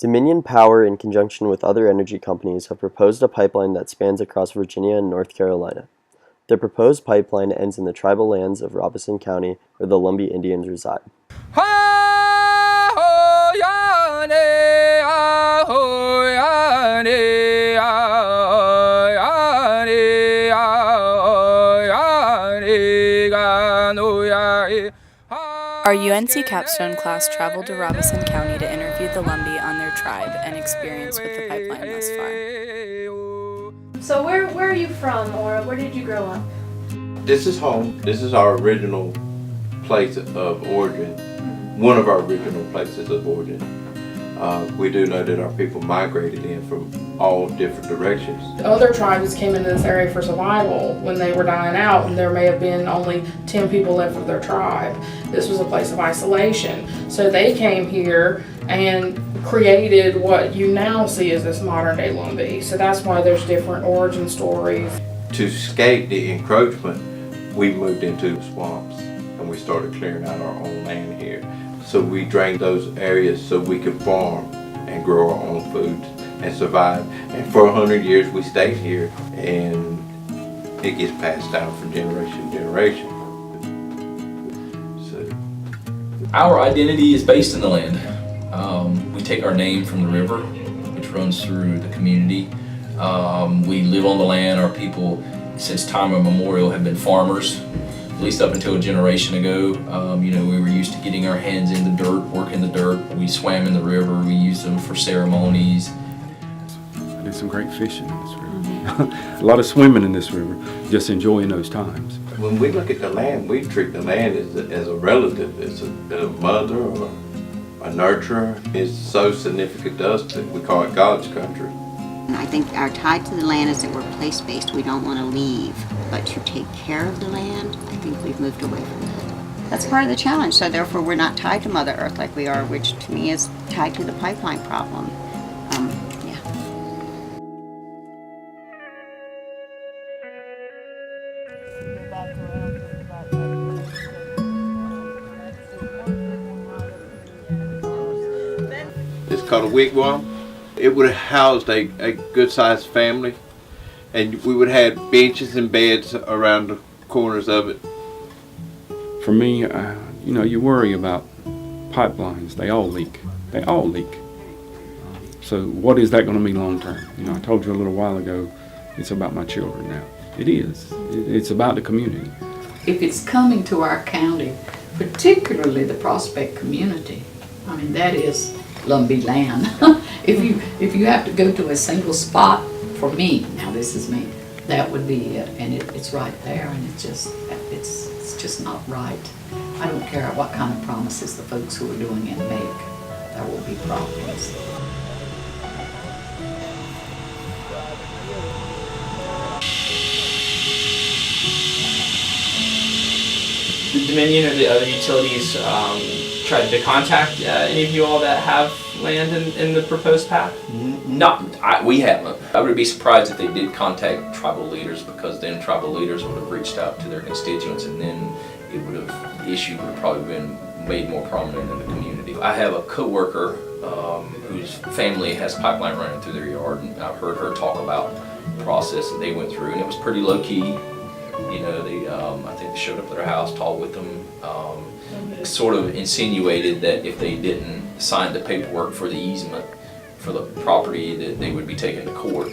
Dominion Power, in conjunction with other energy companies, have proposed a pipeline that spans across Virginia and North Carolina. The proposed pipeline ends in the tribal lands of Robeson County, where the Lumbee Indians reside. Our UNC Capstone class traveled to Robeson County to interview the Lumbee on their tribe and experience with the pipeline thus far. So where are you from, or where did you grow up? This is home. This is our original place of origin. One of our original places of origin. We do know that our people migrated in from all different directions. Other tribes came into this area for survival when they were dying out, and there may have been only 10 people left of their tribe. This was a place of isolation. So they came here and created what you now see as this modern day Lumbee. So that's why there's different origin stories. To escape the encroachment, we moved into the swamps and we started clearing out our own land here. So we drained those areas so we could farm and grow our own food and survive. And for 100 years we stayed here, and it gets passed down from generation to generation. So our identity is based in the land. We take our name from the river, which runs through the community. We live on the land. Our people, since time immemorial, have been farmers. At least up until a generation ago, we were used to getting our hands in the dirt, working the dirt. We swam in the river. We used them for ceremonies. I did some great fishing in this river. A lot of swimming in this river, just enjoying those times. when we look at the land, we treat the land as a relative, as a mother or a nurturer. It's so significant to us that we call it God's country. I think our tie to the land is that we're place-based. We don't want to leave, but to take care of the land, I think we've moved away from that. That's part of the challenge, so therefore we're not tied to Mother Earth like we are, which to me is tied to the pipeline problem. It's called a wigwam. It would have housed a good-sized family, and we would have had benches and beds around the corners of it. For me, you worry about pipelines. They all leak. They all leak. So what is that going to mean long term? I told you a little while ago, it's about my children now. It is. It's about the community. If it's coming to our county, particularly the Prospect community, I mean, that is Lumbee land. If you have to go to a single spot, for me, now this is me, that would be it, and it's right there, and it's just not right. I don't care what kind of promises the folks who are doing it make, there will be problems. The Dominion or the other utilities tried to contact any of you all that have land in the proposed path? We haven't. I would be surprised if they did contact tribal leaders, because then tribal leaders would have reached out to their constituents, and then the issue would have probably been made more prominent in the community. I have a co-worker whose family has pipeline running through their yard, and I've heard her talk about the process that they went through, and it was pretty low key. I think they showed up at their house, talked with them, sort of insinuated that if they didn't sign the paperwork for the easement for the property, that they would be taken to court.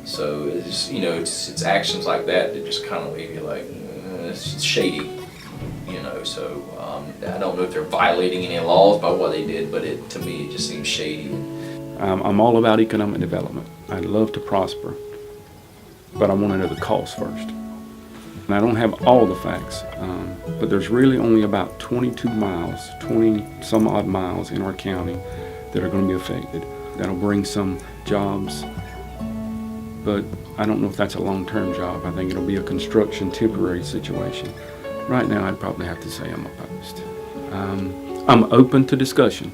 So it's actions like that that just kind of leave you like, it's shady. So I don't know if they're violating any laws by what they did, but to me it just seems shady. I'm all about economic development. I'd love to prosper, but I want to know the cost first. And I don't have all the facts, but there's really only about 22 miles, 20 some odd miles in our county that are going to be affected. That'll bring some jobs, but I don't know if that's a long-term job. I think it'll be a construction temporary situation. Right now, I'd probably have to say I'm opposed. I'm open to discussion,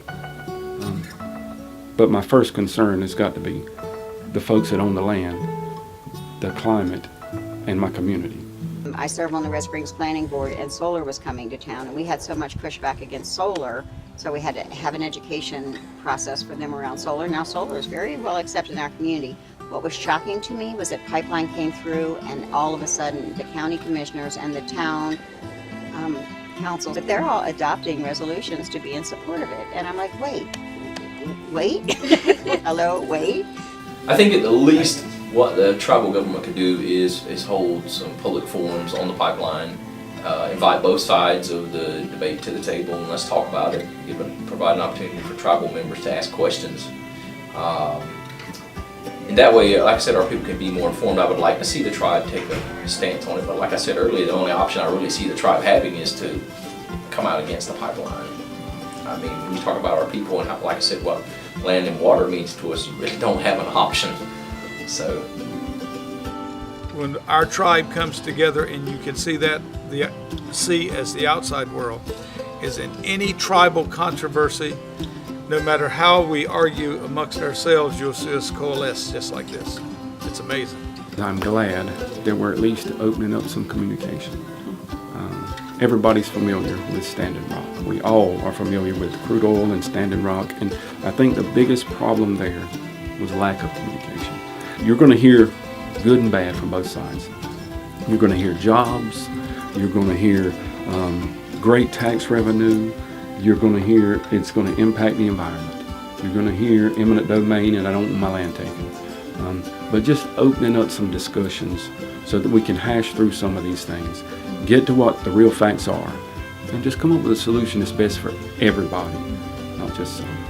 but my first concern has got to be the folks that own the land, the climate, and my community. I serve on the Red Springs Planning Board, and solar was coming to town, and we had so much pushback against solar, So we had to have an education process for them around solar. Now solar is very well accepted in our community. What was shocking to me was that pipeline came through and all of a sudden the county commissioners and the town councils, that they're all adopting resolutions to be in support of it. And I'm like, wait, hello, wait. I think at the least what the tribal government could do is hold some public forums on the pipeline, invite both sides of the debate to the table, and let's talk about it. Provide an opportunity for tribal members to ask questions. And that way, like I said, our people can be more informed. I would like to see the tribe take a stance on it, but like I said earlier, the only option I really see the tribe having is to come out against the pipeline. I mean, when you talk about our people and how, like I said, what land and water means to us, you really don't have an option. So when our tribe comes together, and you can see that see as the outside world, is in any tribal controversy, no matter how we argue amongst ourselves, you'll see us coalesce just like this. It's amazing. I'm glad that we're at least opening up some communication. Everybody's familiar with Standing Rock. We all are familiar with crude oil and Standing Rock, and I think the biggest problem there was lack of communication. You're going to hear good and bad from both sides. You're going to hear jobs, you're going to hear great tax revenue, you're going to hear it's going to impact the environment. You're going to hear eminent domain and I don't want my land taken. But just opening up some discussions so that we can hash through some of these things, get to what the real facts are, and just come up with a solution that's best for everybody, not just some.